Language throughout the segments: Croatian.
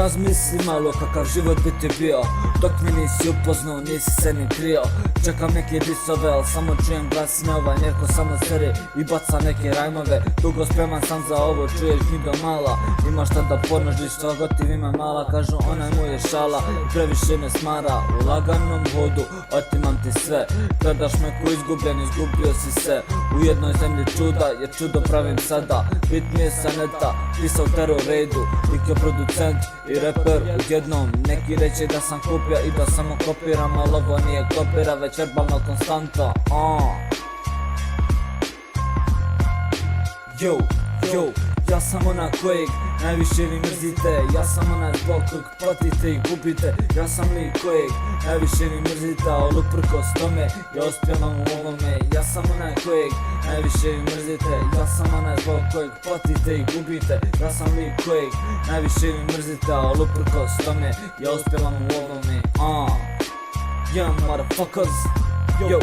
Razmisli malo kakav život bi ti bio, dok me nisi upoznao, nisi se ni krio. Čekam neke disove, al samo čujem glasine, ovaj Nerko samo seri i baca neke rajmove. Dugo spreman sam za ovo, čuješ mi do mala, imaš šta da pomnožiš, što gotiv ima mala. Kažu onaj mu je šala, previše me smara. U laganom hodu otimam ti sve, gledaš me ko izgubljen, izgubio si se. U jednoj zemlji čuda, jer čudo pravim sada. Bit mi je sa neta, pisao terror redu, lik je producent i reper odjednom. Neki reće da sam kopija i da samo kopiram, al ovo nije kopira, već verbalna konstanta. Yo, ja sam ona kojeg najviše vi mrzite, ja sam onaj zbog kojeg patite i gubite. Ja sam lik kojeg najviše vi mrzite, al uprkos tome ja uspijevam u ovome. Ja sam onaj kojeg najviše vi mrzite, ja sam onaj zbog kojeg patite i gubite. Ja sam lik kojeg najviše vi mrzite, al uprkos tome ja uspijevam u ovome. Yeah, motherfuckers, yo.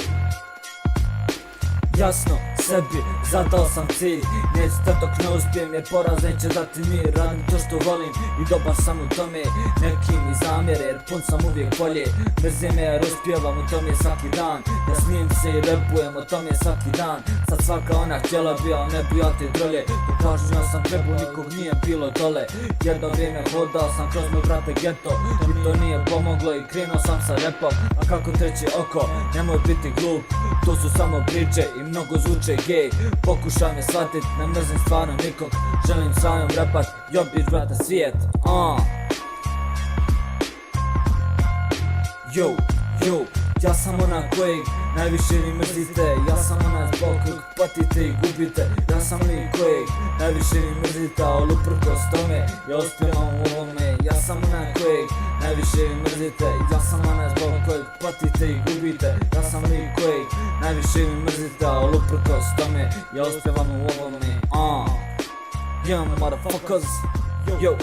Jasno, sebi zadao sam cilj, neću te dok ne uspijem, jer poraz neće dati mir. Radim to što volim i dobar sam u tome, neki mi zamjere jer pun sam uvijek bolje. Mrze me jer uspijevam u tome svaki dan, ja smijem se i repujem o tome svaki dan. Sad svaka ona htjela bi, al ne bi ja te drolje. Pokažnjao sam trebu, nikog nije bilo dole. Jedno vrijeme hodao sam kroz moj brate geto i to nije pomoglo i krenuo sam sa repom. A kako treće oko, nemoj biti glup, to su samo priče i mnogo zvuče gej. Pokušaj me shvatit, ne mrzim stvarno nikog, želim svojom rapat, jobiš brate svijet. Yo, ja sam ona kojeg najviše vi mrzite, ja sam ona zbog kojeg patite i gubite. Ja sam lik kojeg najviše vi mrzite, al uprkos tome ja uspijevam u ovome. Ja sam ona kojeg najviše vi mrzite, ja sam ona zbog kojeg patite i gubite. Ja sam lik kojeg najviše vi mrzite, al uprkos tome ja uspijevam u ovome. Yeah, motherfuckers, yo.